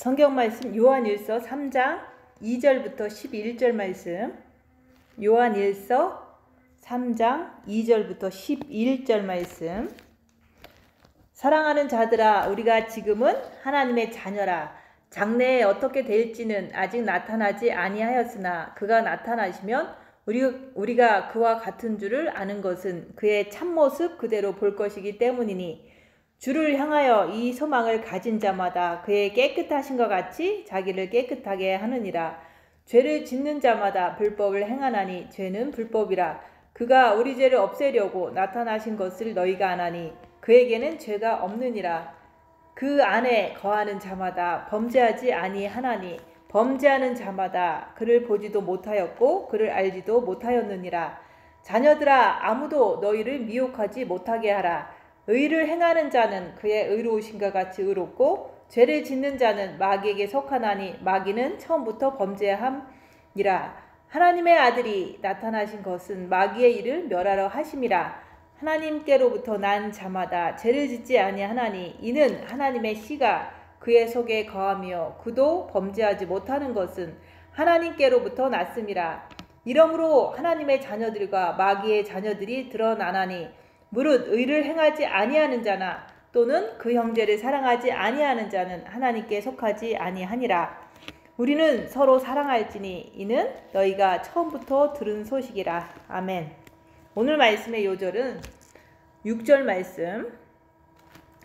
성경 말씀 요한일서 3장 2절부터 11절 말씀. 요한일서 3장 2절부터 11절 말씀. 사랑하는 자들아, 우리가 지금은 하나님의 자녀라. 장래에 어떻게 될지는 아직 나타나지 아니하였으나 그가 나타나시면 우리가 그와 같은 줄을 아는 것은 그의 참모습 그대로 볼 것이기 때문이니, 주를 향하여 이 소망을 가진 자마다 그의 깨끗하신 것 같이 자기를 깨끗하게 하느니라. 죄를 짓는 자마다 불법을 행하나니 죄는 불법이라. 그가 우리 죄를 없애려고 나타나신 것을 너희가 아나니 그에게는 죄가 없느니라. 그 안에 거하는 자마다 범죄하지 아니하나니 범죄하는 자마다 그를 보지도 못하였고 그를 알지도 못하였느니라. 자녀들아, 아무도 너희를 미혹하지 못하게 하라. 의를 행하는 자는 그의 의로우신것 같이 의롭고 죄를 짓는 자는 마귀에게 속하나니 마귀는 처음부터 범죄함이라. 하나님의 아들이 나타나신 것은 마귀의 일을 멸하러 하심이라. 하나님께로부터 난 자마다 죄를 짓지 아니하나니 이는 하나님의 씨가 그의 속에 거하며 그도 범죄하지 못하는 것은 하나님께로부터 났음이라. 이러므로 하나님의 자녀들과 마귀의 자녀들이 드러나나니, 무릇 의를 행하지 아니하는 자나 또는 그 형제를 사랑하지 아니하는 자는 하나님께 속하지 아니하니라. 우리는 서로 사랑할지니 이는 너희가 처음부터 들은 소식이라. 아멘. 오늘 말씀의 요절은 6절 말씀.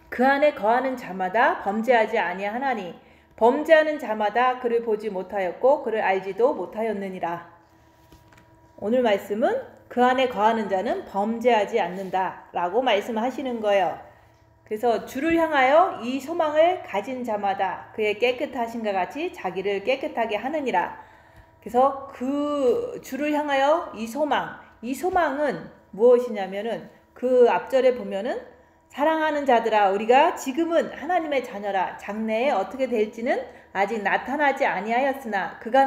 그 안에 거하는 자마다 범죄하지 아니하나니 범죄하는 자마다 그를 보지 못하였고 그를 알지도 못하였느니라. 오늘 말씀은 그 안에 거하는 자는 범죄하지 않는다 라고 말씀하시는 거예요. 그래서 주를 향하여 이 소망을 가진 자마다 그의 깨끗하신 것 같이 자기를 깨끗하게 하느니라. 그래서 그 주를 향하여 이 소망은 무엇이냐면은 그 앞절에 보면은 사랑하는 자들아, 우리가 지금은 하나님의 자녀라. 장래에 어떻게 될지는 아직 나타나지 아니하였으나 그가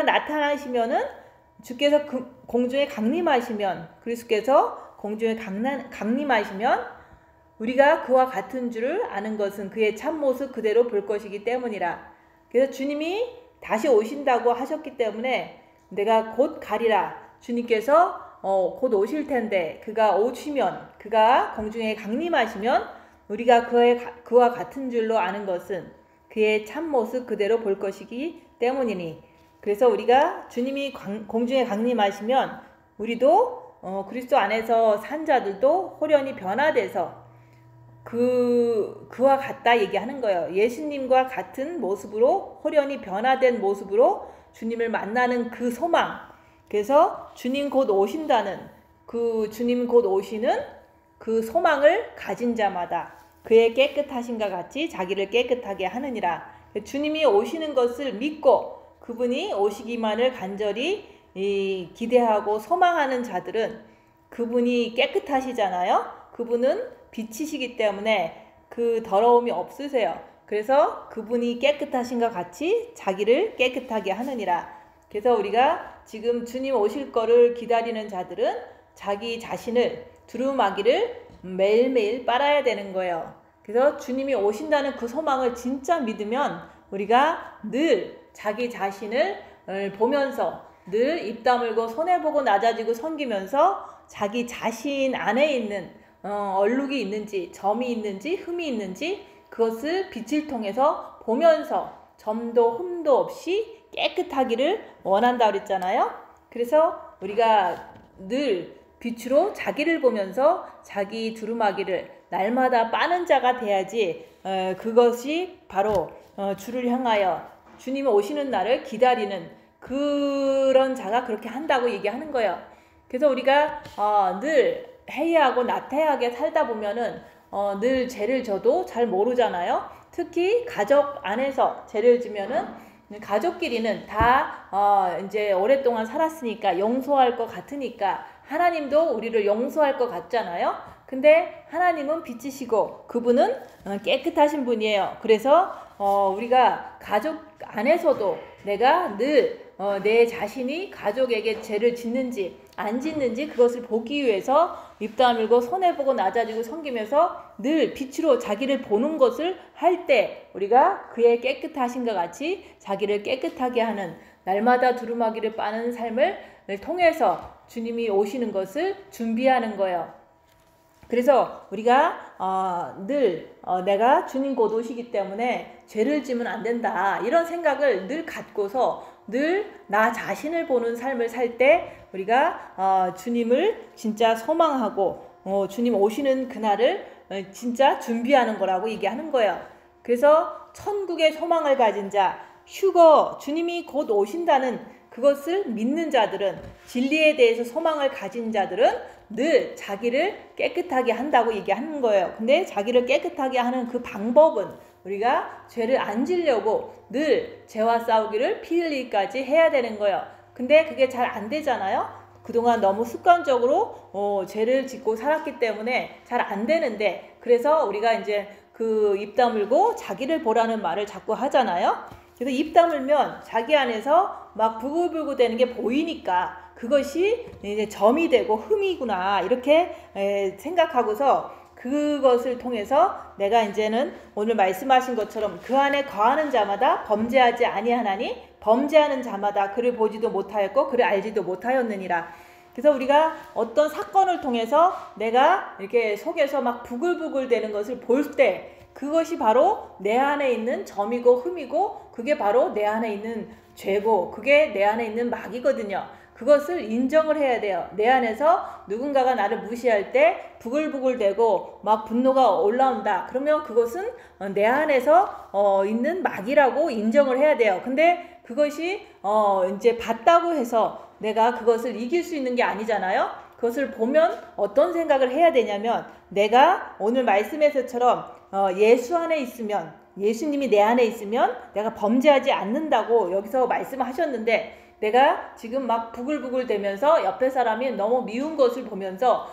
나타나시면은 주께서 공중에 강림하시면, 그리스도께서 공중에 강림하시면 우리가 그와 같은 줄을 아는 것은 그의 참모습 그대로 볼 것이기 때문이라. 그래서 주님이 다시 오신다고 하셨기 때문에 내가 곧 가리라. 주님께서 곧 오실 텐데 그가 오시면, 그가 공중에 강림하시면 우리가 그와 같은 줄로 아는 것은 그의 참모습 그대로 볼 것이기 때문이니, 그래서 우리가 주님이 공중에 강림하시면 우리도 그리스도 안에서 산 자들도 호련히 변화돼서 그와 같다 얘기하는 거예요. 예수님과 같은 모습으로, 호련히 변화된 모습으로 주님을 만나는 그 소망. 그래서 주님 곧 오신다는 주님 곧 오시는 그 소망을 가진 자마다 그의 깨끗하신것 같이 자기를 깨끗하게 하느니라. 주님이 오시는 것을 믿고 그분이 오시기만을 간절히 기대하고 소망하는 자들은 그분이 깨끗하시잖아요. 그분은 빛이시기 때문에 그 더러움이 없으세요. 그래서 그분이 깨끗하신 것 같이 자기를 깨끗하게 하느니라. 그래서 우리가 지금 주님 오실 거를 기다리는 자들은 자기 자신을, 두루마기를 매일매일 빨아야 되는 거예요. 그래서 주님이 오신다는 그 소망을 진짜 믿으면 우리가 늘 자기 자신을 보면서 늘 입 다물고 손해보고 낮아지고 섬기면서 자기 자신 안에 있는 얼룩이 있는지 점이 있는지 흠이 있는지 그것을 빛을 통해서 보면서 점도 흠도 없이 깨끗하기를 원한다 그랬잖아요. 그래서 우리가 늘 빛으로 자기를 보면서 자기 두루마기를 날마다 빠는 자가 돼야지 그것이 바로 주를 향하여 주님이 오시는 날을 기다리는 그런 자가 그렇게 한다고 얘기하는 거예요. 그래서 우리가 늘 해이하고 나태하게 살다 보면은 늘 죄를 져도 잘 모르잖아요. 특히 가족 안에서 죄를 지면은 가족끼리는 다 이제 오랫동안 살았으니까 용서할 것 같으니까 하나님도 우리를 용서할 것 같잖아요. 근데 하나님은 빛이시고 그분은 깨끗하신 분이에요. 그래서 우리가 가족 안에서도 내가 늘 내 자신이 가족에게 죄를 짓는지 안 짓는지 그것을 보기 위해서 입 다물고 손해 보고 낮아지고 섬기면서 늘 빛으로 자기를 보는 것을 할 때 우리가 그의 깨끗하신과 같이 자기를 깨끗하게 하는 날마다 두루마기를 빠는 삶을 통해서 주님이 오시는 것을 준비하는 거예요. 그래서 우리가 늘 내가 주님 곧 오시기 때문에 죄를 지면 안 된다 이런 생각을 늘 갖고서 늘 나 자신을 보는 삶을 살 때 우리가 주님을 진짜 소망하고 주님 오시는 그날을 진짜 준비하는 거라고 얘기하는 거예요. 그래서 천국의 소망을 가진 자, 휴거 주님이 곧 오신다는 그것을 믿는 자들은, 진리에 대해서 소망을 가진 자들은 늘 자기를 깨끗하게 한다고 얘기하는 거예요. 근데 자기를 깨끗하게 하는 그 방법은 우리가 죄를 안 지려고 늘 죄와 싸우기를 피 흘리기까지 해야 되는 거예요. 근데 그게 잘 안 되잖아요. 그동안 너무 습관적으로 죄를 짓고 살았기 때문에 잘 안 되는데, 그래서 우리가 이제 그 입 다물고 자기를 보라는 말을 자꾸 하잖아요. 그래서 입 다물면 자기 안에서 막 부글부글 되는 게 보이니까 그것이 이제 점이 되고 흠이구나 이렇게 생각하고서 그것을 통해서 내가 이제는 오늘 말씀하신 것처럼 그 안에 거하는 자마다 범죄하지 아니하나니 범죄하는 자마다 그를 보지도 못하였고 그를 알지도 못하였느니라. 그래서 우리가 어떤 사건을 통해서 내가 이렇게 속에서 막 부글부글 되는 것을 볼 때 그것이 바로 내 안에 있는 점이고 흠이고 그게 바로 내 안에 있는 죄고 그게 내 안에 있는 마귀거든요. 그것을 인정을 해야 돼요. 내 안에서 누군가가 나를 무시할 때 부글부글대고 막 분노가 올라온다. 그러면 그것은 내 안에서 있는 마귀라고 인정을 해야 돼요. 근데 그것이 이제 봤다고 해서 내가 그것을 이길 수 있는 게 아니잖아요. 그것을 보면 어떤 생각을 해야 되냐면, 내가 오늘 말씀에서처럼 예수 안에 있으면, 예수님이 내 안에 있으면 내가 범죄하지 않는다고 여기서 말씀하셨는데, 내가 지금 막 부글부글 되면서 옆에 사람이 너무 미운 것을 보면서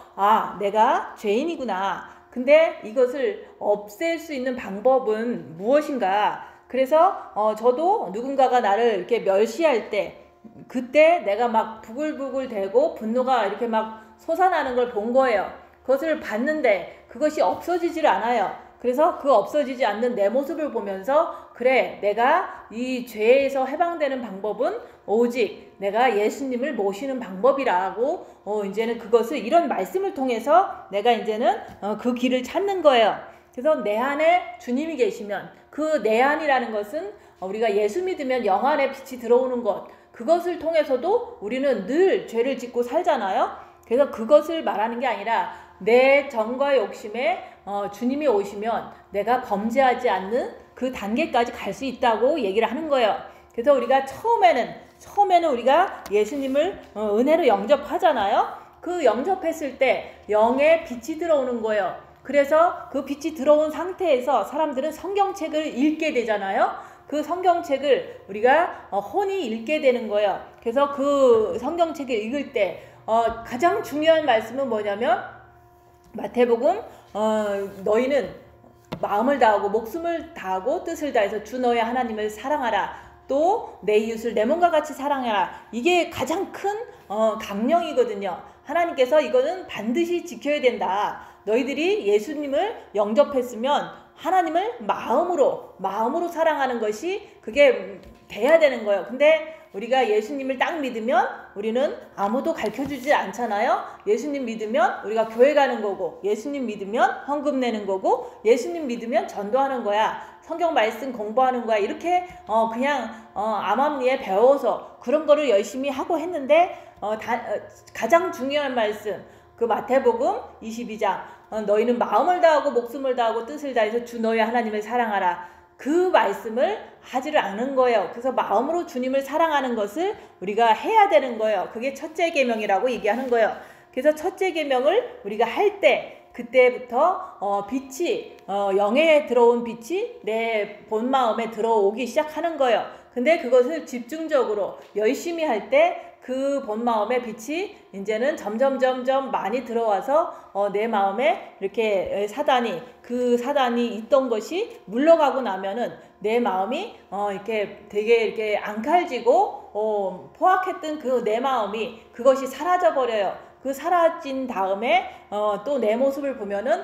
내가 죄인이구나. 근데 이것을 없앨 수 있는 방법은 무엇인가? 그래서 저도 누군가가 나를 이렇게 멸시할 때 그때 내가 막 부글부글 되고 분노가 이렇게 막 솟아나는 걸 본 거예요. 그것을 봤는데 그것이 없어지질 않아요. 그래서 그 없어지지 않는 내 모습을 보면서 그래, 내가 이 죄에서 해방되는 방법은 오직 내가 예수님을 모시는 방법이라고 이제는 그것을 이런 말씀을 통해서 내가 이제는 그 길을 찾는 거예요. 그래서 내 안에 주님이 계시면 그 내 안이라는 것은 우리가 예수 믿으면 영 안에 빛이 들어오는 것, 그것을 통해서도 우리는 늘 죄를 짓고 살잖아요. 그래서 그것을 말하는 게 아니라 내 정과 욕심에 주님이 오시면 내가 범죄하지 않는 그 단계까지 갈 수 있다고 얘기를 하는 거예요. 그래서 우리가 처음에는 우리가 예수님을 은혜로 영접하잖아요. 그 영접했을 때 영의 빛이 들어오는 거예요. 그래서 그 빛이 들어온 상태에서 사람들은 성경책을 읽게 되잖아요. 그 성경책을 우리가 혼이 읽게 되는 거예요. 그래서 그 성경책을 읽을 때 가장 중요한 말씀은 뭐냐면, 마태복음 너희는 마음을 다하고 목숨을 다하고 뜻을 다해서 주 너의 하나님을 사랑하라. 또 내 이웃을 내 몸과 같이 사랑하라. 이게 가장 큰 강령이거든요. 하나님께서 이거는 반드시 지켜야 된다. 너희들이 예수님을 영접했으면 하나님을 마음으로 사랑하는 것이 그게 돼야 되는 거예요. 근데 우리가 예수님을 딱 믿으면 우리는 아무도 가르쳐주지 않잖아요. 예수님 믿으면 우리가 교회 가는 거고, 예수님 믿으면 헌금 내는 거고, 예수님 믿으면 전도하는 거야, 성경 말씀 공부하는 거야, 이렇게 그냥 암암리에 배워서 그런 거를 열심히 하고 했는데 가장 중요한 말씀, 그 마태복음 22장 너희는 마음을 다하고 목숨을 다하고 뜻을 다해서 주 너의 하나님을 사랑하라. 그 말씀을 하지를 않은 거예요. 그래서 마음으로 주님을 사랑하는 것을 우리가 해야 되는 거예요. 그게 첫째 계명이라고 얘기하는 거예요. 그래서 첫째 계명을 우리가 할 때 그때부터 빛이 영에 들어온 빛이 내 본 마음에 들어오기 시작하는 거예요. 근데 그것을 집중적으로 열심히 할 때 그 본 마음의 빛이 이제는 점점 많이 들어와서 내 마음에 이렇게 사단이 있던 것이 물러가고 나면은 내 마음이 이렇게 되게 이렇게 앙칼지고 포악했던 그 내 마음이 그것이 사라져 버려요. 그 사라진 다음에 또 내 모습을 보면은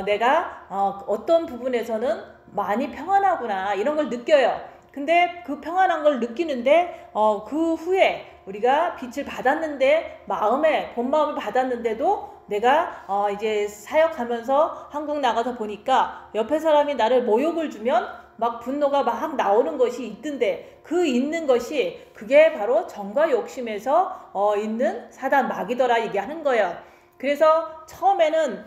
내가 어떤 부분에서는 많이 평안하구나 이런 걸 느껴요. 근데 그 평안한 걸 느끼는데 그 후에 우리가 빛을 받았는데 본 마음을 받았는데도 내가 이제 사역하면서 한국 나가서 보니까 옆에 사람이 나를 모욕을 주면 막 분노가 막 나오는 것이 있던데 그 있는 것이 그게 바로 정과 욕심에서 있는 사단 마귀더라 얘기하는 거예요. 그래서 처음에는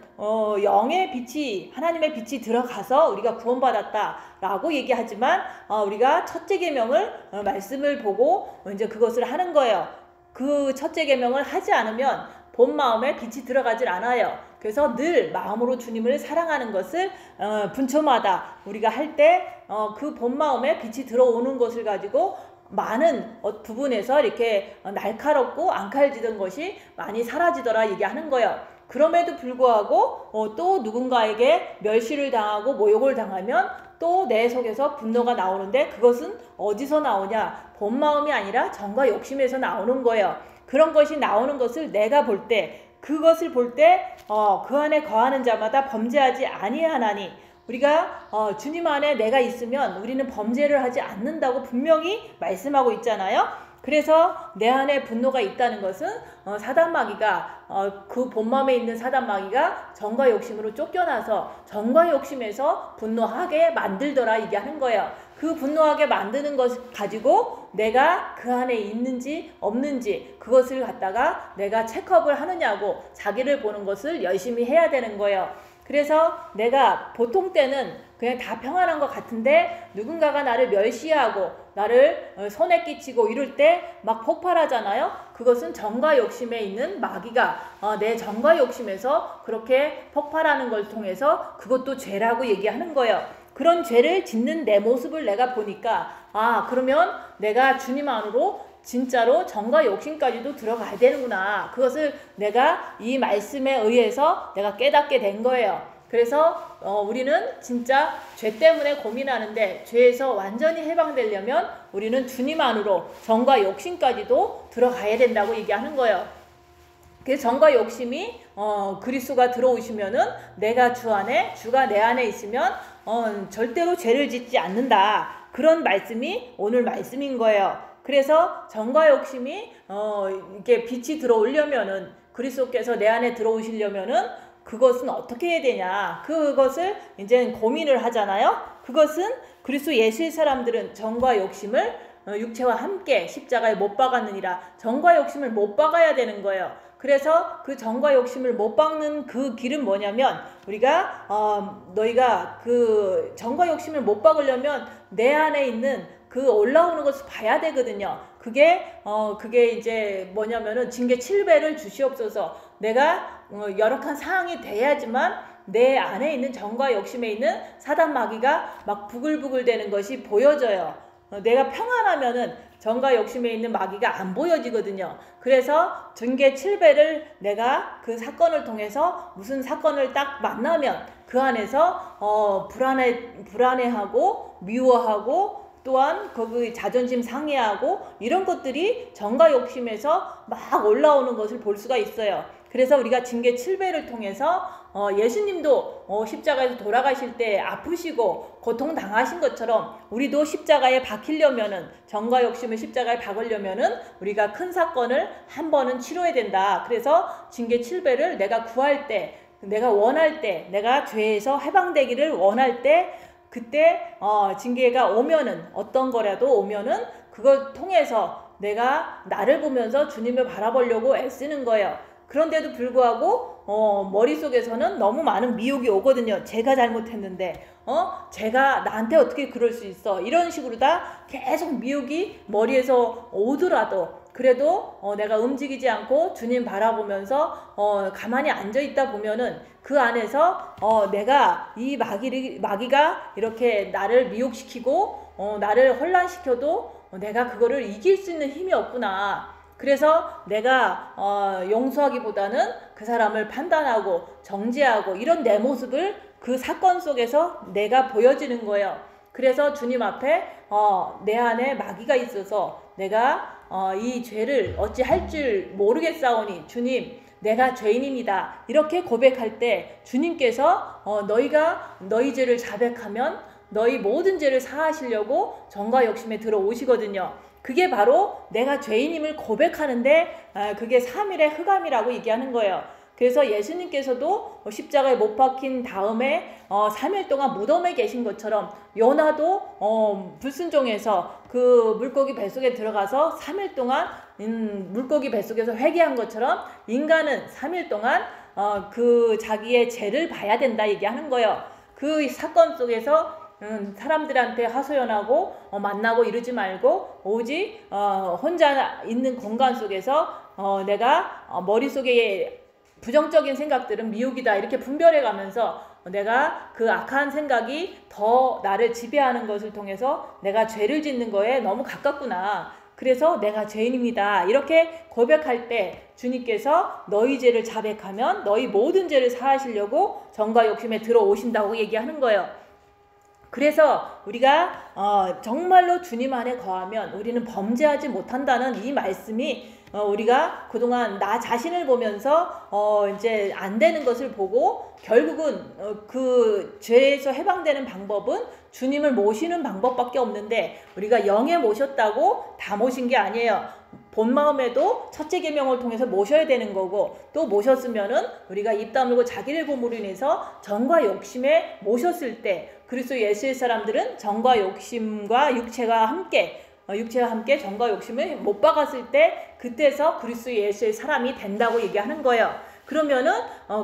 영의 빛이 하나님의 빛이 들어가서 우리가 구원받았다라고 얘기하지만 우리가 첫째 계명을 말씀을 보고 이제 그것을 하는 거예요. 그 첫째 계명을 하지 않으면 본 마음에 빛이 들어가질 않아요. 그래서 늘 마음으로 주님을 사랑하는 것을 분초마다 우리가 할 때 그 본 마음에 빛이 들어오는 것을 가지고 많은 부분에서 이렇게 날카롭고 앙칼지던 것이 많이 사라지더라 얘기하는 거예요. 그럼에도 불구하고 또 누군가에게 멸시를 당하고 모욕을 당하면 또 내 속에서 분노가 나오는데 그것은 어디서 나오냐? 본 마음이 아니라 정과 욕심에서 나오는 거예요. 그런 것이 나오는 것을 내가 볼 때 그것을 볼 때 그 안에 거하는 자마다 범죄하지 아니하나니 우리가 주님 안에 내가 있으면 우리는 범죄를 하지 않는다고 분명히 말씀하고 있잖아요. 그래서 내 안에 분노가 있다는 것은 사단 마귀가 그 본마음에 있는 사단 마귀가 정과 욕심으로 쫓겨나서 정과 욕심에서 분노하게 만들더라 얘기하는 거예요. 그 분노하게 만드는 것 가지고 내가 그 안에 있는지 없는지 그것을 갖다가 내가 체크업을 하느냐고 자기를 보는 것을 열심히 해야 되는 거예요. 그래서 내가 보통 때는 그냥 다 평안한 것 같은데 누군가가 나를 멸시하고 나를 손에 끼치고 이럴 때 막 폭발하잖아요. 그것은 정과 욕심에 있는 마귀가 내 정과 욕심에서 그렇게 폭발하는 걸 통해서 그것도 죄라고 얘기하는 거예요. 그런 죄를 짓는 내 모습을 내가 보니까 그러면 내가 주님 안으로 진짜로 정과 욕심까지도 들어가야 되는구나. 그것을 내가 이 말씀에 의해서 내가 깨닫게 된 거예요. 그래서 우리는 진짜 죄 때문에 고민하는데 죄에서 완전히 해방되려면 우리는 주님 안으로 정과 욕심까지도 들어가야 된다고 얘기하는 거예요. 그래서 정과 욕심이 그리스도가 들어오시면은 내가 주 안에 주가 내 안에 있으면 절대로 죄를 짓지 않는다. 그런 말씀이 오늘 말씀인 거예요. 그래서 정과 욕심이 이렇게 빛이 들어오려면은 그리스도께서 내 안에 들어오시려면은 그것은 어떻게 해야 되냐? 그것을 이제 고민을 하잖아요. 그것은 그리스도 예수의 사람들은 정과 욕심을 육체와 함께 십자가에 못 박았느니라. 정과 욕심을 못 박아야 되는 거예요. 그래서 그 정과 욕심을 못 박는 그 길은 뭐냐면 우리가 너희가 그 정과 욕심을 못 박으려면 내 안에 있는 그 올라오는 것을 봐야 되거든요. 그게 이제 뭐냐면은 징계 7배를 주시옵소서. 내가 열악한 상황이 돼야지만 내 안에 있는 정과 욕심에 있는 사단 마귀가 막 부글부글 되는 것이 보여져요. 내가 평안하면은 정과 욕심에 있는 마귀가 안 보여지거든요. 그래서 징계 7배를 내가 그 사건을 통해서 무슨 사건을 딱 만나면 그 안에서 불안해하고 미워하고 또한 거기 자존심 상해하고 이런 것들이 정과 욕심에서 막 올라오는 것을 볼 수가 있어요. 그래서 우리가 징계 7배를 통해서 예수님도 십자가에서 돌아가실 때 아프시고 고통당하신 것처럼 우리도 십자가에 박히려면은 정과 욕심을 십자가에 박으려면은 우리가 큰 사건을 한 번은 치러야 된다. 그래서 징계 7배를 내가 구할 때 내가 원할 때 내가 죄에서 해방되기를 원할 때 그때 징계가 오면은 어떤 거라도 오면은 그걸 통해서 내가 나를 보면서 주님을 바라보려고 애쓰는 거예요. 그런데도 불구하고 머릿속에서는 너무 많은 미혹이 오거든요. 제가 잘못했는데 제가 나한테 어떻게 그럴 수 있어 이런 식으로 다 계속 미혹이 머리에서 오더라도 그래도 내가 움직이지 않고 주님 바라보면서 가만히 앉아있다 보면은 그 안에서 내가 이 마귀가 이렇게 나를 미혹시키고 나를 혼란시켜도 내가 그거를 이길 수 있는 힘이 없구나. 그래서 내가 용서하기보다는 그 사람을 판단하고 정죄하고 이런 내 모습을 그 사건 속에서 내가 보여지는 거예요. 그래서 주님 앞에 내 안에 마귀가 있어서 내가 이 죄를 어찌 할 줄 모르겠사오니 주님 내가 죄인입니다. 이렇게 고백할 때 주님께서 너희가 너희 죄를 자백하면 너희 모든 죄를 사하시려고 정과 욕심에 들어오시거든요. 그게 바로 내가 죄인임을 고백하는데 그게 3일의 흑암이라고 얘기하는 거예요. 그래서 예수님께서도 십자가에 못 박힌 다음에 3일 동안 무덤에 계신 것처럼 요나도 불순종해서 그 물고기 뱃속에 들어가서 3일 동안 물고기 뱃속에서 회개한 것처럼 인간은 3일 동안 그 자기의 죄를 봐야 된다 얘기하는 거예요. 그 사건 속에서 사람들한테 하소연하고 만나고 이러지 말고 오직 혼자 있는 공간 속에서 내가 머릿속에 부정적인 생각들은 미혹이다 이렇게 분별해 가면서 내가 그 악한 생각이 더 나를 지배하는 것을 통해서 내가 죄를 짓는 거에 너무 가깝구나. 그래서 내가 죄인입니다. 이렇게 고백할 때 주님께서 너희 죄를 자백하면 너희 모든 죄를 사하시려고 정과 욕심에 들어오신다고 얘기하는 거예요. 그래서 우리가 정말로 주님 안에 거하면 우리는 범죄하지 못한다는 이 말씀이 우리가 그동안 나 자신을 보면서 이제 안 되는 것을 보고 결국은 그 죄에서 해방되는 방법은 주님을 모시는 방법밖에 없는데 우리가 영에 모셨다고 다 모신 게 아니에요. 본 마음에도 첫째 계명을 통해서 모셔야 되는 거고 또 모셨으면은 우리가 입 다물고 자기를 보므로 인해서 정과 욕심에 모셨을 때 그리스도 예수의 사람들은 정과 욕심과 육체가 함께 정과 욕심을 못 박았을 때 그때서 그리스도 예수의 사람이 된다고 얘기하는 거예요. 그러면은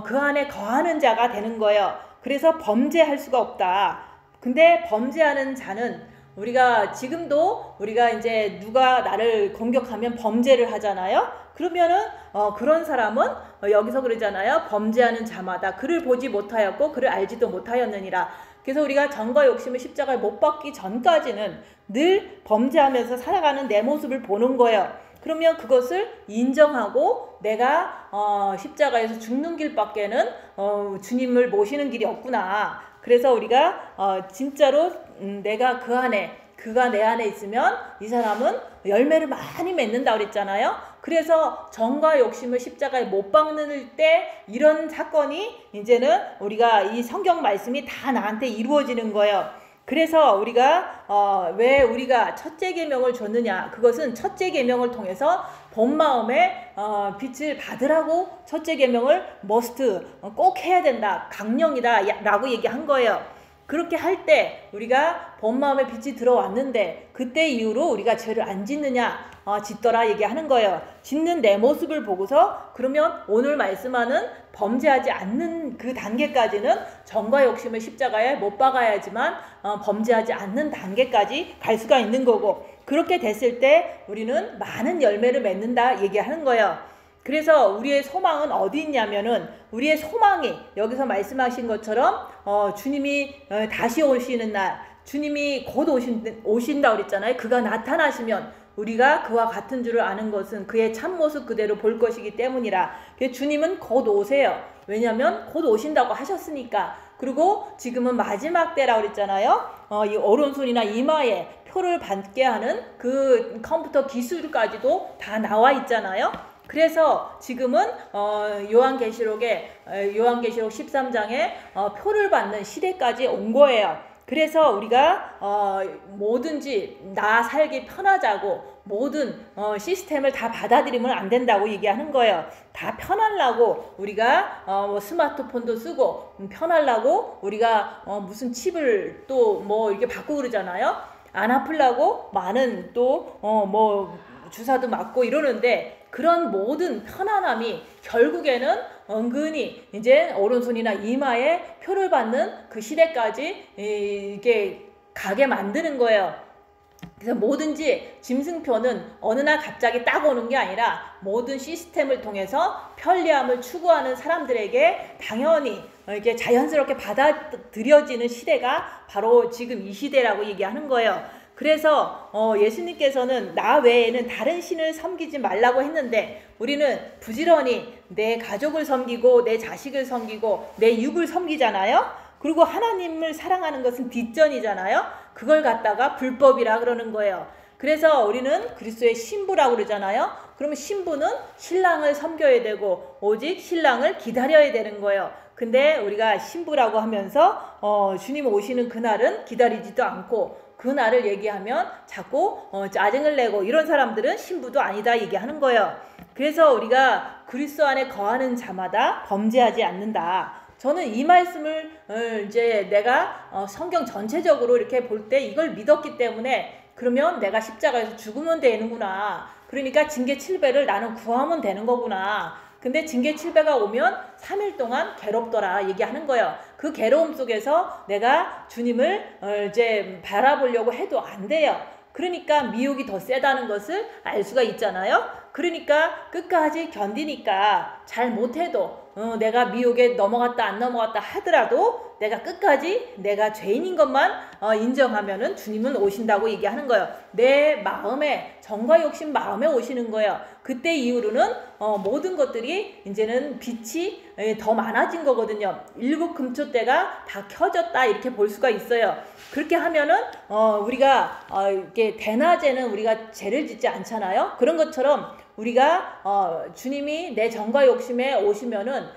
그 안에 거하는 자가 되는 거예요. 그래서 범죄할 수가 없다. 근데 범죄하는 자는 우리가 지금도 우리가 이제 누가 나를 공격하면 범죄를 하잖아요. 그러면은 그런 사람은 여기서 그러잖아요. 범죄하는 자마다 그를 보지 못하였고 그를 알지도 못하였느니라. 그래서 우리가 정과 욕심을 십자가에 못 박기 전까지는 늘 범죄하면서 살아가는 내 모습을 보는 거예요. 그러면 그것을 인정하고 내가 십자가에서 죽는 길밖에는 주님을 모시는 길이 없구나. 그래서 우리가 진짜로 내가 그 안에 그가 내 안에 있으면 이 사람은 열매를 많이 맺는다 그랬잖아요. 그래서 정과 욕심을 십자가에 못 박는 때 이런 사건이 이제는 우리가 이 성경 말씀이 다 나한테 이루어지는 거예요. 그래서 우리가 왜 우리가 첫째 계명을 줬느냐, 그것은 첫째 계명을 통해서 본 마음에 빛을 받으라고 첫째 계명을 must 꼭 해야 된다, 강령이다 라고 얘기한 거예요. 그렇게 할 때 우리가 본 마음에 빛이 들어왔는데 그때 이후로 우리가 죄를 안 짓느냐, 짓더라 얘기하는 거예요. 짓는 내 모습을 보고서 그러면 오늘 말씀하는 범죄하지 않는 그 단계까지는 정과 욕심을 십자가에 못 박아야지만 범죄하지 않는 단계까지 갈 수가 있는 거고, 그렇게 됐을 때 우리는 많은 열매를 맺는다 얘기하는 거예요. 그래서 우리의 소망은 어디 있냐면은 우리의 소망이 여기서 말씀하신 것처럼 주님이 다시 오시는 날, 주님이 곧 오신다 그랬잖아요. 그가 나타나시면 우리가 그와 같은 줄을 아는 것은 그의 참모습 그대로 볼 것이기 때문이라. 주님은 곧 오세요. 왜냐하면 곧 오신다고 하셨으니까. 그리고 지금은 마지막 때라고 그랬잖아요. 이 오른손이나 이마에 표를 받게 하는 그 컴퓨터 기술까지도 다 나와 있잖아요. 그래서 지금은 요한계시록 13장에 표를 받는 시대까지 온 거예요. 그래서 우리가 뭐든지 나 살기 편하자고 모든 시스템을 다 받아들이면 안 된다고 얘기하는 거예요. 다 편하려고 우리가 뭐 스마트폰도 쓰고 편하려고 우리가 무슨 칩을 또 뭐 이렇게 받고 그러잖아요. 안 아프려고 많은 또 뭐 주사도 맞고 이러는데, 그런 모든 편안함이 결국에는 은근히 이제 오른손이나 이마에 표를 받는 그 시대까지 이게 가게 만드는 거예요. 그래서 뭐든지 짐승표는 어느 날 갑자기 딱 오는 게 아니라 모든 시스템을 통해서 편리함을 추구하는 사람들에게 당연히 이렇게 자연스럽게 받아들여지는 시대가 바로 지금 이 시대라고 얘기하는 거예요. 그래서 예수님께서는 나 외에는 다른 신을 섬기지 말라고 했는데 우리는 부지런히 내 가족을 섬기고 내 자식을 섬기고 내 육을 섬기잖아요. 그리고 하나님을 사랑하는 것은 뒷전이잖아요. 그걸 갖다가 불법이라 그러는 거예요. 그래서 우리는 그리스도의 신부라고 그러잖아요. 그러면 신부는 신랑을 섬겨야 되고 오직 신랑을 기다려야 되는 거예요. 근데 우리가 신부라고 하면서 주님 오시는 그날은 기다리지도 않고 그날을 얘기하면 자꾸 짜증을 내고 이런 사람들은 신부도 아니다 얘기하는 거예요. 그래서 우리가 그리스도 안에 거하는 자마다 범죄하지 않는다. 저는 이 말씀을 이제 내가 성경 전체적으로 이렇게 볼 때 이걸 믿었기 때문에 그러면 내가 십자가에서 죽으면 되는구나. 그러니까 징계 7배를 나는 구하면 되는 거구나. 근데 징계 7배가 오면 3일 동안 괴롭더라 얘기하는 거예요. 그 괴로움 속에서 내가 주님을 이제 바라보려고 해도 안 돼요. 그러니까 미혹이 더 세다는 것을 알 수가 있잖아요. 그러니까 끝까지 견디니까 잘 못해도 내가 미혹에 넘어갔다 안 넘어갔다 하더라도 내가 끝까지 내가 죄인인 것만 인정하면은 주님은 오신다고 얘기하는 거예요. 내 마음에 정과 욕심 마음에 오시는 거예요. 그때 이후로는 모든 것들이 이제는 빛이 더 많아진 거거든요. 7 금초대가 다 켜졌다 이렇게 볼 수가 있어요. 그렇게 하면은 우리가 이렇게 대낮에는 우리가 죄를 짓지 않잖아요. 그런 것처럼 우리가 주님이 내 정과 욕심에 오시면은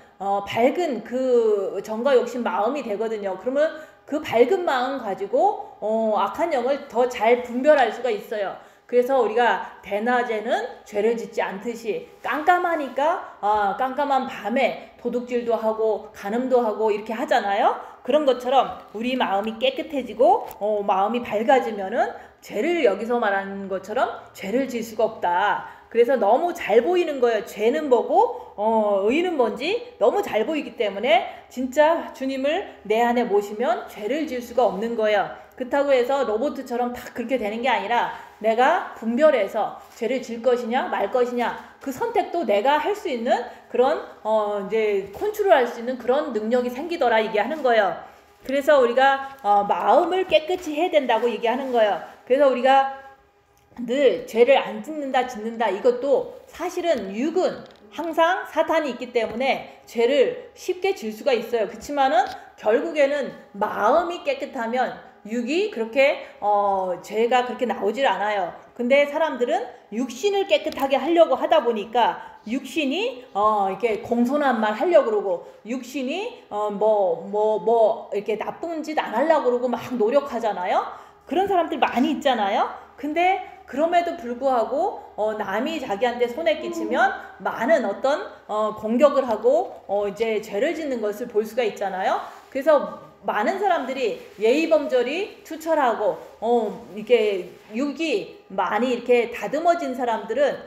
밝은 그 정과 욕심 마음이 되거든요. 그러면 그 밝은 마음 가지고 악한 영을 더 잘 분별할 수가 있어요. 그래서 우리가 대낮에는 죄를 짓지 않듯이 깜깜하니까 깜깜한 밤에 도둑질도 하고 간음도 하고 이렇게 하잖아요. 그런 것처럼 우리 마음이 깨끗해지고 마음이 밝아지면은 죄를 여기서 말하는 것처럼 죄를 질 수가 없다. 그래서 너무 잘 보이는 거예요. 죄는 뭐고 의는 뭔지 너무 잘 보이기 때문에 진짜 주님을 내 안에 모시면 죄를 질 수가 없는 거예요. 그렇다고 해서 로봇처럼 다 그렇게 되는 게 아니라 내가 분별해서 죄를 질 것이냐 말 것이냐 그 선택도 내가 할 수 있는 그런 이제 컨트롤할 수 있는 그런 능력이 생기더라 얘기하는 거예요. 그래서 우리가 마음을 깨끗이 해야 된다고 얘기하는 거예요. 그래서 우리가 늘 죄를 안 짓는다 이것도 사실은 육은 항상 사탄이 있기 때문에 죄를 쉽게 질 수가 있어요. 그렇지만은 결국에는 마음이 깨끗하면 육이 그렇게 죄가 그렇게 나오질 않아요. 근데 사람들은 육신을 깨끗하게 하려고 하다 보니까 육신이 이렇게 공손한 말 하려고 그러고 육신이 이렇게 나쁜 짓 안 하려고 그러고 막 노력하잖아요. 그런 사람들 많이 있잖아요. 근데 그럼에도 불구하고 남이 자기한테 손에 끼치면 많은 어떤 공격을 하고 이제 죄를 짓는 것을 볼 수가 있잖아요. 그래서 많은 사람들이 예의범절이 투철하고 이렇게 육이 많이 이렇게 다듬어진 사람들은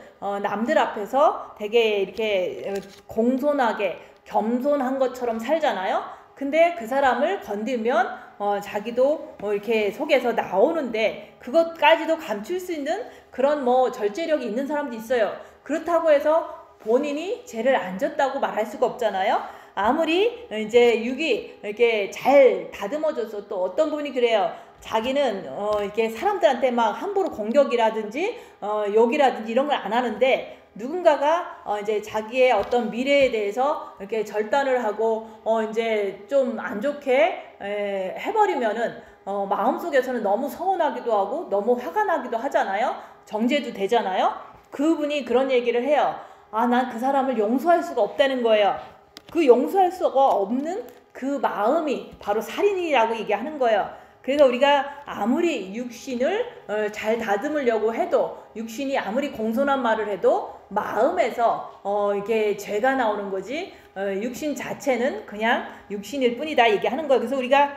남들 앞에서 되게 이렇게 공손하게 겸손한 것처럼 살잖아요. 근데 그 사람을 건들면 자기도 이렇게 속에서 나오는데 그것까지도 감출 수 있는 그런 절제력이 있는 사람도 있어요. 그렇다고 해서 본인이 죄를 안 졌다고 말할 수가 없잖아요. 아무리 이제 육이 이렇게 잘 다듬어져서 또 어떤 분이 그래요. 자기는 이렇게 사람들한테 막 함부로 공격이라든지 욕이라든지 이런 걸 안 하는데 누군가가 이제 자기의 어떤 미래에 대해서 이렇게 절단을 하고 이제 좀 안 좋게 해버리면은 마음속에서는 너무 서운하기도 하고 너무 화가 나기도 하잖아요. 정죄도 되잖아요. 그분이 그런 얘기를 해요. 난 그 사람을 용서할 수가 없다는 거예요. 그 용서할 수가 없는 그 마음이 바로 살인이라고 얘기하는 거예요. 그래서 우리가 아무리 육신을 잘 다듬으려고 해도 육신이 아무리 공손한 말을 해도 마음에서 이게 죄가 나오는 거지 육신 자체는 그냥 육신일 뿐이다 얘기하는 거예요. 그래서 우리가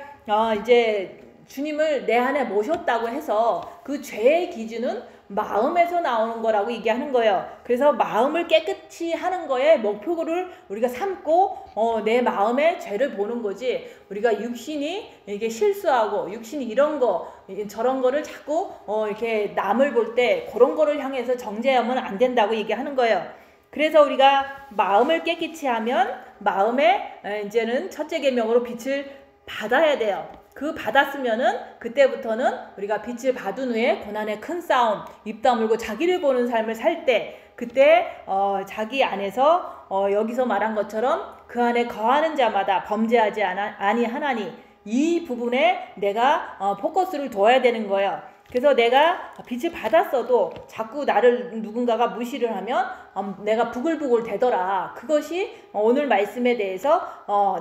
이제 주님을 내 안에 모셨다고 해서 그 죄의 기준은 마음에서 나오는 거라고 얘기하는 거예요. 그래서 마음을 깨끗이 하는 거에 목표를 우리가 삼고 내 마음의 죄를 보는 거지 우리가 육신이 이게 실수하고 육신이 이런 거 저런 거를 자꾸 이렇게 남을 볼 때 그런 거를 향해서 정죄하면 안 된다고 얘기하는 거예요. 그래서 우리가 마음을 깨끗이 하면 마음에 이제는 첫째 계명으로 빛을 받아야 돼요. 그 받았으면은 그때부터는 우리가 빛을 받은 후에 고난의 큰 싸움 입 다물고 자기를 보는 삶을 살 때 그때 자기 안에서 여기서 말한 것처럼 그 안에 거하는 자마다 범죄하지 아니하나니 이 부분에 내가 포커스를 둬야 되는 거예요. 그래서 내가 빛을 받았어도 자꾸 나를 누군가가 무시를 하면 내가 부글부글 되더라. 그것이 오늘 말씀에 대해서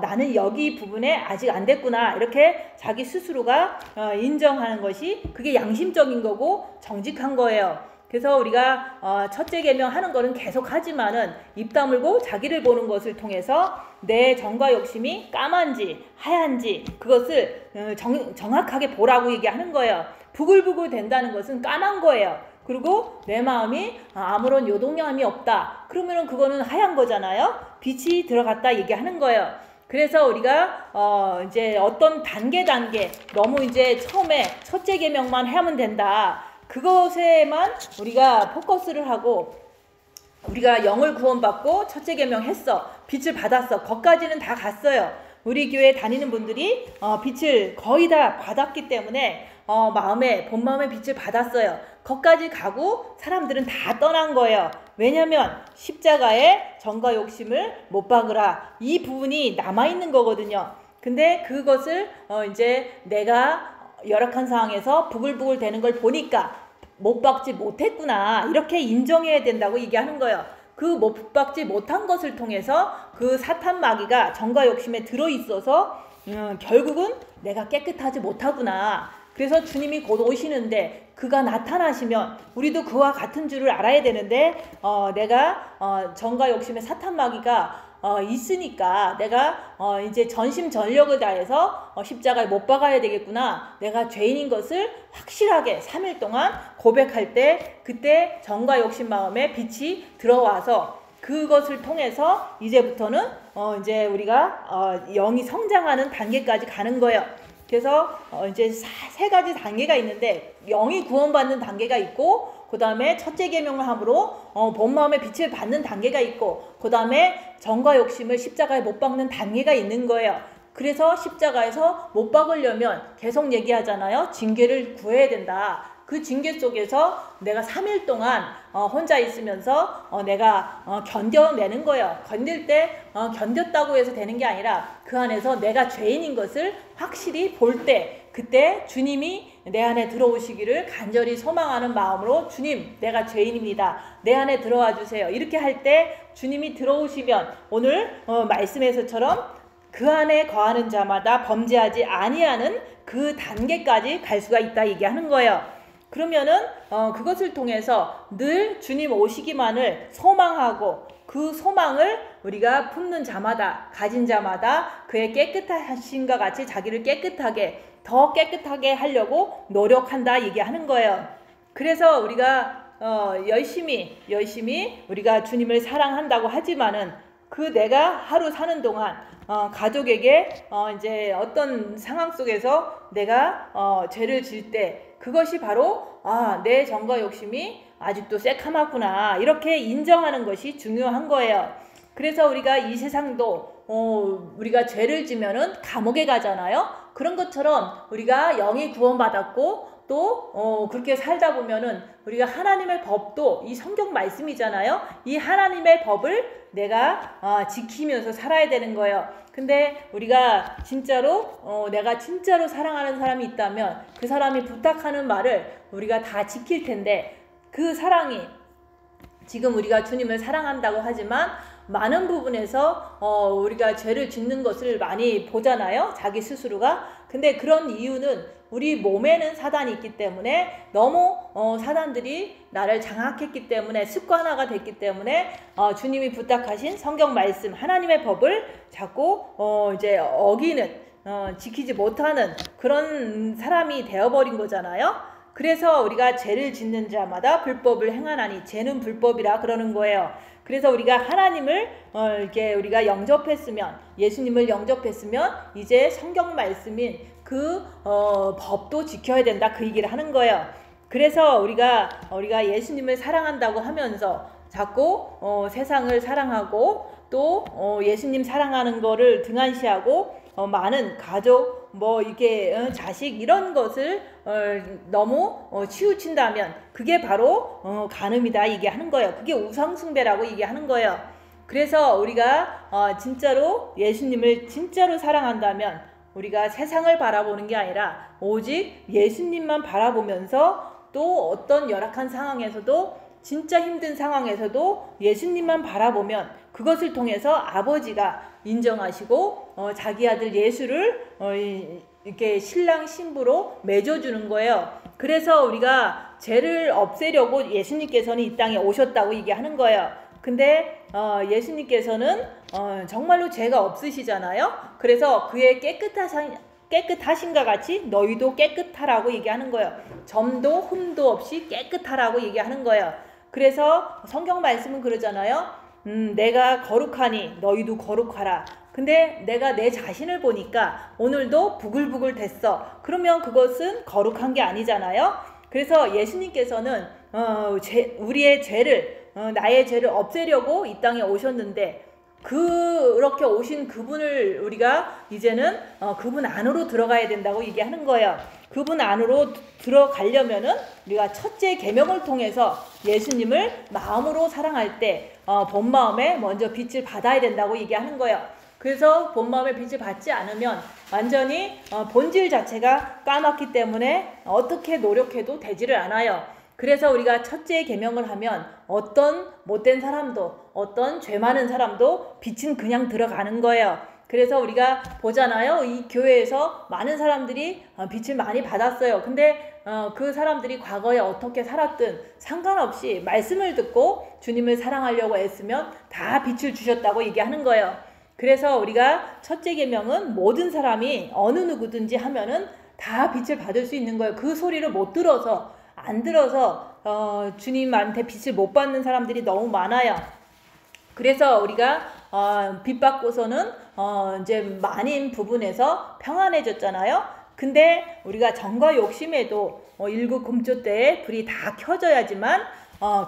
나는 여기 부분에 아직 안 됐구나. 이렇게 자기 스스로가 인정하는 것이 그게 양심적인 거고 정직한 거예요. 그래서 우리가 첫째 계명 하는 거는 계속 하지만은 입 다물고 자기를 보는 것을 통해서 내 정과 욕심이 까만지 하얀지 그것을 정확하게 보라고 얘기하는 거예요. 부글부글 된다는 것은 까만 거예요. 그리고 내 마음이 아무런 요동함이 없다. 그러면은 그거는 하얀 거잖아요. 빛이 들어갔다 얘기하는 거예요. 그래서 우리가 이제 어떤 단계 너무 이제 처음에 첫째 계명만 하면 된다. 그것에만 우리가 포커스를 하고 우리가 영을 구원받고 첫째 계명 했어. 빛을 받았어. 거기까지는 다 갔어요. 우리 교회 다니는 분들이 빛을 거의 다 받았기 때문에 본 마음의 빛을 받았어요. 거기까지 가고 사람들은 다 떠난 거예요. 왜냐면 십자가에 정과 욕심을 못 박으라. 이 부분이 남아있는 거거든요. 근데 그것을 이제 내가 열악한 상황에서 부글부글 되는 걸 보니까 못 박지 못했구나. 이렇게 인정해야 된다고 얘기하는 거예요. 그 못 박지 못한 것을 통해서 그 사탄 마귀가 정과 욕심에 들어있어서 결국은 내가 깨끗하지 못하구나. 그래서 주님이 곧 오시는데 그가 나타나시면 우리도 그와 같은 줄을 알아야 되는데 내가 정과 욕심의 사탄 마귀가 있으니까 내가 이제 전심전력을 다해서 십자가에 못 박아야 되겠구나. 내가 죄인인 것을 확실하게 3일 동안 고백할 때 그때 정과 욕심 마음에 빛이 들어와서 그것을 통해서 이제부터는 이제 우리가 영이 성장하는 단계까지 가는 거예요. 그래서 이제 세 가지 단계가 있는데 영이 구원받는 단계가 있고 그 다음에 첫째 계명을 함으로 본 마음의 빛을 받는 단계가 있고 그 다음에 정과 욕심을 십자가에 못 박는 단계가 있는 거예요. 그래서 십자가에서 못 박으려면 계속 얘기하잖아요. 징계를 구해야 된다. 그 징계 속에서 내가 3일 동안 혼자 있으면서 내가 견뎌내는 거예요. 견딜 때 견뎠다고 해서 되는 게 아니라 그 안에서 내가 죄인인 것을 확실히 볼 때 그때 주님이 내 안에 들어오시기를 간절히 소망하는 마음으로 주님 내가 죄인입니다. 내 안에 들어와 주세요. 이렇게 할 때 주님이 들어오시면 오늘 말씀에서처럼 그 안에 거하는 자마다 범죄하지 아니하는 그 단계까지 갈 수가 있다 얘기하는 거예요. 그러면은 그것을 통해서 늘 주님 오시기만을 소망하고 그 소망을 우리가 품는 자마다 가진 자마다 그의 깨끗하신과 같이 자기를 더 깨끗하게 하려고 노력한다 얘기하는 거예요. 그래서 우리가 열심히 우리가 주님을 사랑한다고 하지만은 그 내가 하루 사는 동안 가족에게 이제 어떤 상황 속에서 내가 죄를 질 때 그것이 바로 내 정과 욕심이 아직도 새카맣구나 이렇게 인정하는 것이 중요한 거예요. 그래서 우리가 이 세상도 우리가 죄를 지면은 감옥에 가잖아요. 그런 것처럼 우리가 영이 구원받았고 또 그렇게 살다 보면은 우리가 하나님의 법도 이 성경 말씀이잖아요. 이 하나님의 법을 내가 지키면서 살아야 되는 거예요. 근데 우리가 진짜로 내가 진짜로 사랑하는 사람이 있다면 그 사람이 부탁하는 말을 우리가 다 지킬 텐데 그 사랑이 지금 우리가 주님을 사랑한다고 하지만 많은 부분에서 우리가 죄를 짓는 것을 많이 보잖아요. 자기 스스로가. 근데 그런 이유는 우리 몸에는 사단이 있기 때문에 너무 사단들이 나를 장악했기 때문에 습관화가 됐기 때문에 주님이 부탁하신 성경 말씀 하나님의 법을 자꾸 이제 어기는 지키지 못하는 그런 사람이 되어버린 거잖아요. 그래서 우리가 죄를 짓는 자마다 불법을 행하나니 죄는 불법이라 그러는 거예요. 그래서 우리가 하나님을 이렇게 우리가 영접했으면 예수님을 영접했으면 이제 성경 말씀인 그 법도 지켜야 된다 그 얘기를 하는 거예요. 그래서 우리가 예수님을 사랑한다고 하면서 자꾸 세상을 사랑하고 또 예수님 사랑하는 거를 등한시하고 많은 가족 이렇게 자식 이런 것을 너무 치우친다면 그게 바로 간음이다 얘기하는 거예요. 그게 우상숭배라고 얘기하는 거예요. 그래서 우리가 진짜로 예수님을 진짜로 사랑한다면 우리가 세상을 바라보는 게 아니라 오직 예수님만 바라보면서 또 어떤 열악한 상황에서도 진짜 힘든 상황에서도 예수님만 바라보면 그것을 통해서 아버지가 인정하시고 자기 아들 예수를 이렇게 신랑 신부로 맺어주는 거예요. 그래서 우리가 죄를 없애려고 예수님께서는 이 땅에 오셨다고 얘기하는 거예요. 근데 예수님께서는 정말로 죄가 없으시잖아요. 그래서 그의 깨끗하신가 같이 너희도 깨끗하라고 얘기하는 거예요. 점도 흠도 없이 깨끗하라고 얘기하는 거예요. 그래서 성경 말씀은 그러잖아요. 내가 거룩하니 너희도 거룩하라. 근데 내가 내 자신을 보니까 오늘도 부글부글 됐어. 그러면 그것은 거룩한 게 아니잖아요. 그래서 예수님께서는 우리의 죄를 나의 죄를 없애려고 이 땅에 오셨는데 그렇게 오신 그분을 우리가 이제는 그분 안으로 들어가야 된다고 얘기하는 거예요. 그분 안으로 들어가려면은 우리가 첫째 계명을 통해서 예수님을 마음으로 사랑할 때 본 마음에 먼저 빛을 받아야 된다고 얘기하는 거예요. 그래서 본 마음에 빛을 받지 않으면 완전히 본질 자체가 까맣기 때문에 어떻게 노력해도 되지를 않아요. 그래서 우리가 첫째 계명을 하면 어떤 못된 사람도 어떤 죄 많은 사람도 빛은 그냥 들어가는 거예요. 그래서 우리가 보잖아요. 이 교회에서 많은 사람들이 빛을 많이 받았어요. 근데 그 사람들이 과거에 어떻게 살았든 상관없이 말씀을 듣고 주님을 사랑하려고 애쓰면 다 빛을 주셨다고 얘기하는 거예요. 그래서 우리가 첫째 계명은 모든 사람이 어느 누구든지 하면은 다 빛을 받을 수 있는 거예요. 그 소리를 못 들어서 안 들어서 주님한테 빛을 못 받는 사람들이 너무 많아요. 그래서 우리가 빛 받고서는 이제 많은 부분에서 평안해졌잖아요. 근데 우리가 정과 욕심에도 일곱 금조 때에 불이 다 켜져야지만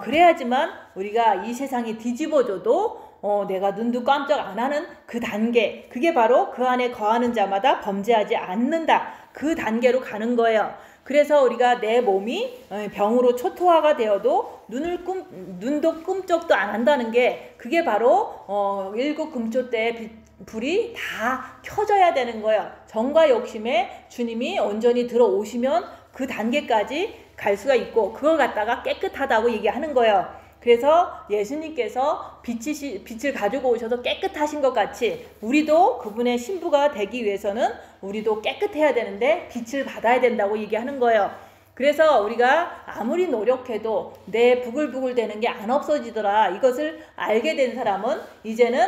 그래야지만 우리가 이 세상이 뒤집어져도 내가 눈도 깜짝 안 하는 그 단계, 그게 바로 그 안에 거하는 자마다 범죄하지 않는다. 그 단계로 가는 거예요. 그래서 우리가 내 몸이 병으로 초토화가 되어도 눈도 꿈쩍도 안 한다는 게 그게 바로 일곱 금조 때의 불이 다 켜져야 되는 거예요. 정과 욕심에 주님이 온전히 들어오시면 그 단계까지 갈 수가 있고 그걸 갖다가 깨끗하다고 얘기하는 거예요. 그래서 예수님께서 빛을 가지고 오셔서 깨끗하신 것 같이 우리도 그분의 신부가 되기 위해서는 우리도 깨끗해야 되는데 빛을 받아야 된다고 얘기하는 거예요. 그래서 우리가 아무리 노력해도 내 부글부글 되는 게 안 없어지더라. 이것을 알게 된 사람은 이제는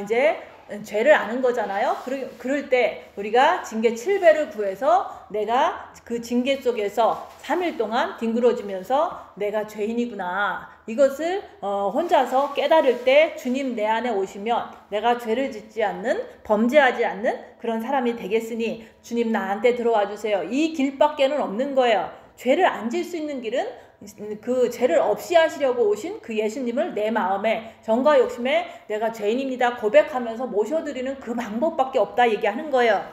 이제 죄를 아는 거잖아요. 그럴 때 우리가 징계 7배를 구해서 내가 그 징계 속에서 3일 동안 뒹굴어지면서 내가 죄인이구나. 이것을 혼자서 깨달을 때 주님 내 안에 오시면 내가 죄를 짓지 않는, 범죄하지 않는 그런 사람이 되겠으니 주님 나한테 들어와 주세요. 이 길밖에는 없는 거예요. 죄를 안 질 수 있는 길은 그 죄를 없이 하시려고 오신 그 예수님을 내 마음에 정과 욕심에 내가 죄인입니다 고백하면서 모셔드리는 그 방법밖에 없다 얘기하는 거예요.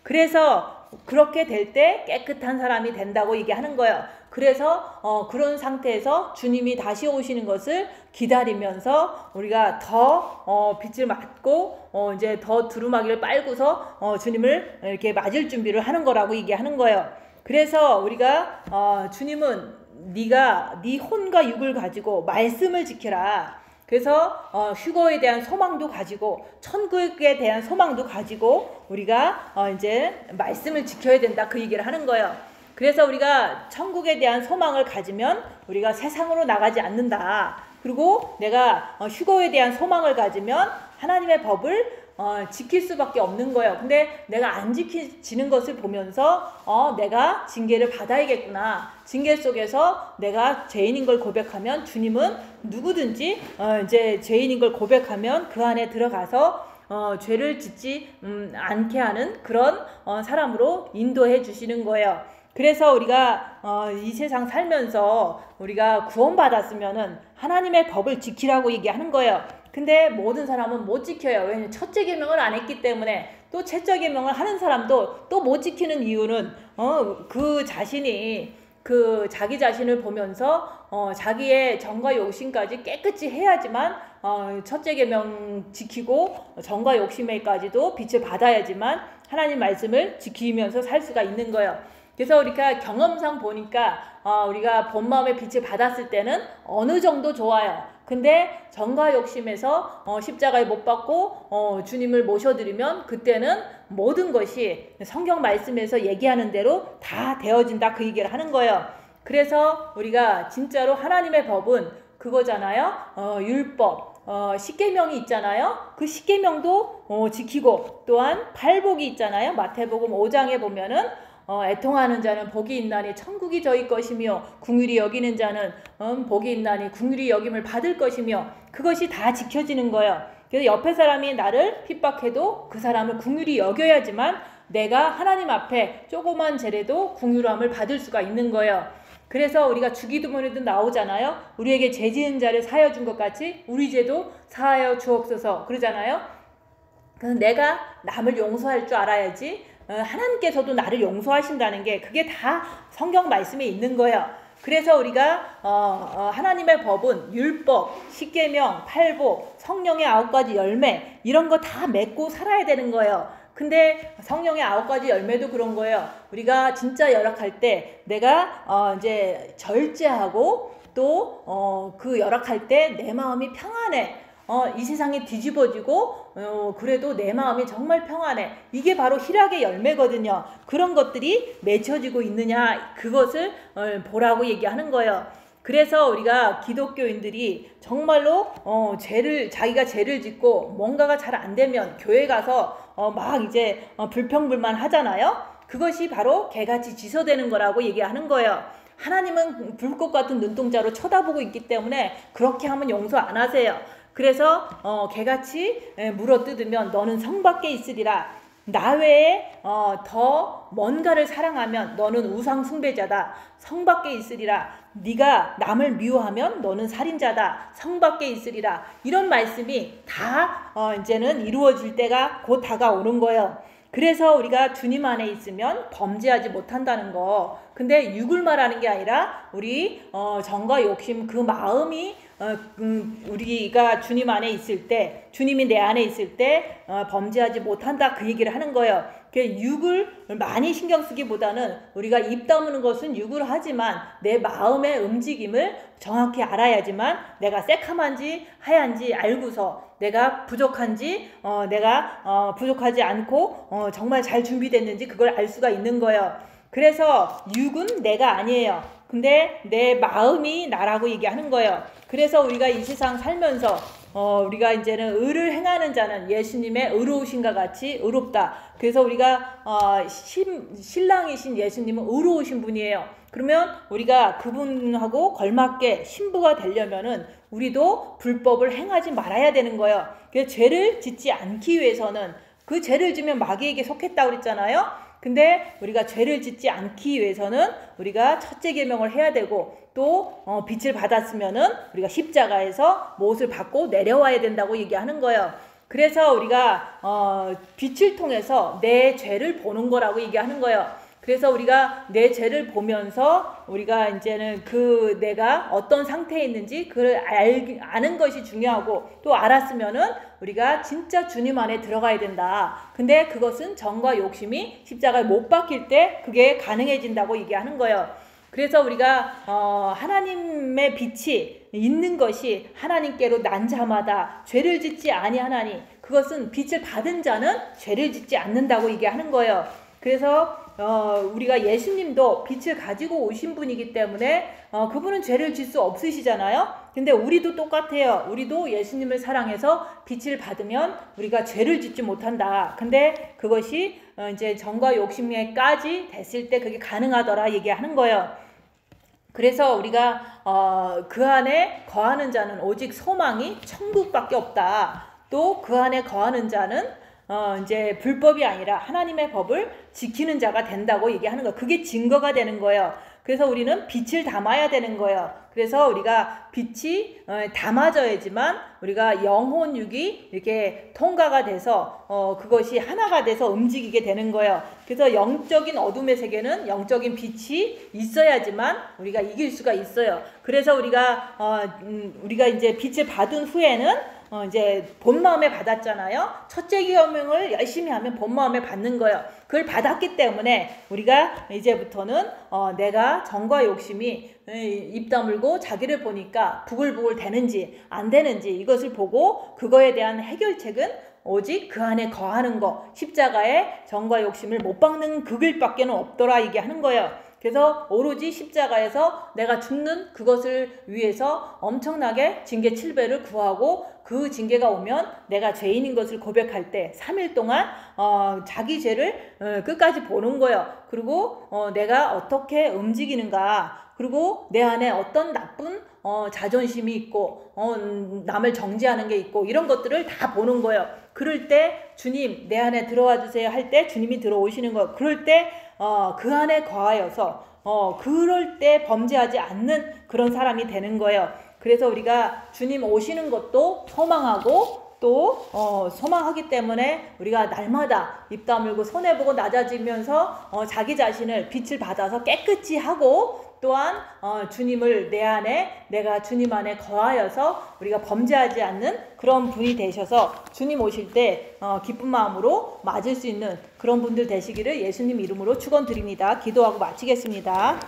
그래서 그렇게 될 때 깨끗한 사람이 된다고 얘기하는 거예요. 그래서 그런 상태에서 주님이 다시 오시는 것을 기다리면서 우리가 더 빛을 맞고 이제 더 두루마기를 빨고서 주님을 이렇게 맞을 준비를 하는 거라고 얘기하는 거예요. 그래서 우리가 주님은 네가 네 혼과 육을 가지고 말씀을 지켜라. 그래서 휴거에 대한 소망도 가지고 천국에 대한 소망도 가지고 우리가 이제 말씀을 지켜야 된다 그 얘기를 하는 거예요. 그래서 우리가 천국에 대한 소망을 가지면 우리가 세상으로 나가지 않는다. 그리고 내가 휴거에 대한 소망을 가지면 하나님의 법을 지킬 수밖에 없는 거예요. 근데 내가 안 지키지는 것을 보면서 내가 징계를 받아야겠구나. 징계 속에서 내가 죄인인 걸 고백하면 주님은 누구든지 이제 죄인인 걸 고백하면 그 안에 들어가서 죄를 짓지 않게 하는 그런 사람으로 인도해 주시는 거예요. 그래서 우리가 이 세상 살면서 우리가 구원받았으면은 하나님의 법을 지키라고 얘기하는 거예요. 근데 모든 사람은 못 지켜요. 왜냐면 첫째 계명을 안 했기 때문에. 또 첫째 계명을 하는 사람도 또 못 지키는 이유는 그 자신이 그 자기 자신을 보면서 자기의 정과 욕심까지 깨끗이 해야지만 첫째 계명 지키고 정과 욕심에까지도 빛을 받아야지만 하나님 말씀을 지키면서 살 수가 있는 거예요. 그래서 우리가 경험상 보니까 우리가 본 마음의 빛을 받았을 때는 어느 정도 좋아요. 근데 정과 욕심에서 십자가에 못 박고 주님을 모셔드리면 그때는 모든 것이 성경 말씀에서 얘기하는 대로 다 되어진다, 그 얘기를 하는 거예요. 그래서 우리가 진짜로 하나님의 법은 그거잖아요. 율법, 십계명이 있잖아요. 그 십계명도 지키고, 또한 팔복이 있잖아요. 마태복음 5장에 보면은 애통하는 자는 복이 있나니 천국이 저희 것이며 긍휼히 여기는 자는 복이 있나니 긍휼히 여김을 받을 것이며, 그것이 다 지켜지는 거예요. 그래서 옆에 사람이 나를 핍박해도 그 사람을 긍휼히 여겨야지만 내가 하나님 앞에 조그만 죄라도 긍휼함을 받을 수가 있는 거예요. 그래서 우리가 주기도문에도 나오잖아요. 우리에게 죄 지은 자를 사하여 준 것 같이 우리 죄도 사하여 주옵소서 그러잖아요. 그래서 내가 남을 용서할 줄 알아야지 하나님께서도 나를 용서하신다는 게, 그게 다 성경 말씀에 있는 거예요. 그래서 우리가 하나님의 법은 율법, 십계명, 팔복, 성령의 9가지 열매, 이런 거 다 맺고 살아야 되는 거예요. 근데 성령의 9가지 열매도 그런 거예요. 우리가 진짜 열악할 때 내가 이제 절제하고 또 그 열악할 때 내 마음이 평안해. 이 세상이 뒤집어지고 그래도 내 마음이 정말 평안해. 이게 바로 희락의 열매거든요. 그런 것들이 맺혀지고 있느냐, 그것을 보라고 얘기하는 거예요. 그래서 우리가 기독교인들이 정말로 자기가 죄를 짓고 뭔가가 잘 안 되면 교회 가서 막 이제 불평불만 하잖아요. 그것이 바로 개같이 지서되는 거라고 얘기하는 거예요. 하나님은 불꽃 같은 눈동자로 쳐다보고 있기 때문에 그렇게 하면 용서 안 하세요. 그래서 개같이 물어뜯으면 너는 성 밖에 있으리라. 나 외에 더 뭔가를 사랑하면 너는 우상 숭배자다. 성 밖에 있으리라. 네가 남을 미워하면 너는 살인자다. 성 밖에 있으리라. 이런 말씀이 다 이제는 이루어질 때가 곧 다가오는 거예요. 그래서 우리가 주님 안에 있으면 범죄하지 못한다는 거. 근데 육을 말하는 게 아니라 우리 정과 욕심, 그 마음이 우리가 주님 안에 있을 때, 주님이 내 안에 있을 때 범죄하지 못한다, 그 얘기를 하는 거예요. 육을 많이 신경 쓰기보다는 우리가 입 다무는 것은 육을 하지만 내 마음의 움직임을 정확히 알아야지만 내가 새카만지 하얀지 알고서 내가 부족한지 내가 부족하지 않고 정말 잘 준비됐는지 그걸 알 수가 있는 거예요. 그래서 육은 내가 아니에요. 근데 내 마음이 나라고 얘기하는 거예요. 그래서 우리가 이 세상 살면서 우리가 이제는 의를 행하는 자는 예수님의 의로우신과 같이 의롭다. 그래서 우리가 신랑이신 예수님은 의로우신 분이에요. 그러면 우리가 그분하고 걸맞게 신부가 되려면은 우리도 불법을 행하지 말아야 되는 거예요. 그래서 죄를 짓지 않기 위해서는, 그 죄를 지면 마귀에게 속했다고 그랬잖아요. 근데 우리가 죄를 짓지 않기 위해서는 우리가 첫째 계명을 해야 되고, 또 빛을 받았으면은 우리가 십자가에서 못을 받고 내려와야 된다고 얘기하는 거예요. 그래서 우리가 빛을 통해서 내 죄를 보는 거라고 얘기하는 거예요. 그래서 우리가 내 죄를 보면서 우리가 이제는 그 내가 어떤 상태에 있는지 그걸 아는 것이 중요하고, 또 알았으면은 우리가 진짜 주님 안에 들어가야 된다. 근데 그것은 정과 욕심이 십자가에 못 박힐 때 그게 가능해진다고 얘기하는 거예요. 그래서 우리가 하나님의 빛이 있는 것이 하나님께로 난 자마다 죄를 짓지 아니하나니, 그것은 빛을 받은 자는 죄를 짓지 않는다고 얘기하는 거예요. 그래서 우리가 예수님도 빛을 가지고 오신 분이기 때문에 그분은 죄를 짓 수 없으시잖아요. 근데 우리도 똑같아요. 우리도 예수님을 사랑해서 빛을 받으면 우리가 죄를 짓지 못한다. 근데 그것이 이제 정과 욕심에까지 됐을 때 그게 가능하더라 얘기하는 거예요. 그래서 우리가 그 안에 거하는 자는 오직 소망이 천국밖에 없다. 또 그 안에 거하는 자는 이제 불법이 아니라 하나님의 법을 지키는 자가 된다고 얘기하는 거예요. 그게 증거가 되는 거예요. 그래서 우리는 빛을 담아야 되는 거예요. 그래서 우리가 빛이 담아져야지만 우리가 영혼육이 이렇게 통과가 돼서 그것이 하나가 돼서 움직이게 되는 거예요. 그래서 영적인 어둠의 세계는 영적인 빛이 있어야지만 우리가 이길 수가 있어요. 그래서 우리가 이제 빛을 받은 후에는 이제 본 마음에 받았잖아요. 첫째 계명을 열심히 하면 본 마음에 받는 거예요. 그걸 받았기 때문에 우리가 이제부터는 내가 정과 욕심이 입 다물고 자기를 보니까 부글부글 되는지 안 되는지 이것을 보고 그거에 대한 해결책은 오직 그 안에 거하는 거, 십자가에 정과 욕심을 못 박는 그 길밖에는 없더라 이게 하는 거예요. 그래서 오로지 십자가에서 내가 죽는 그것을 위해서 엄청나게 징계 7배를 구하고 그 징계가 오면 내가 죄인인 것을 고백할 때 3일 동안 자기 죄를 끝까지 보는 거예요. 그리고 내가 어떻게 움직이는가, 그리고 내 안에 어떤 나쁜 자존심이 있고 남을 정죄하는 게 있고 이런 것들을 다 보는 거예요. 그럴 때 주님 내 안에 들어와 주세요 할 때 주님이 들어오시는 거예요. 그럴 때 그 안에 거하여서 그럴 때 범죄하지 않는 그런 사람이 되는 거예요. 그래서 우리가 주님 오시는 것도 소망하고 또 소망하기 때문에 우리가 날마다 입 다물고 손해보고 낮아지면서 자기 자신을 빛을 받아서 깨끗이 하고 또한 주님을 내 안에 내가 주님 안에 거하여서 우리가 범죄하지 않는 그런 분이 되셔서 주님 오실 때 기쁜 마음으로 맞을 수 있는 그런 분들 되시기를 예수님 이름으로 축원드립니다. 기도하고 마치겠습니다.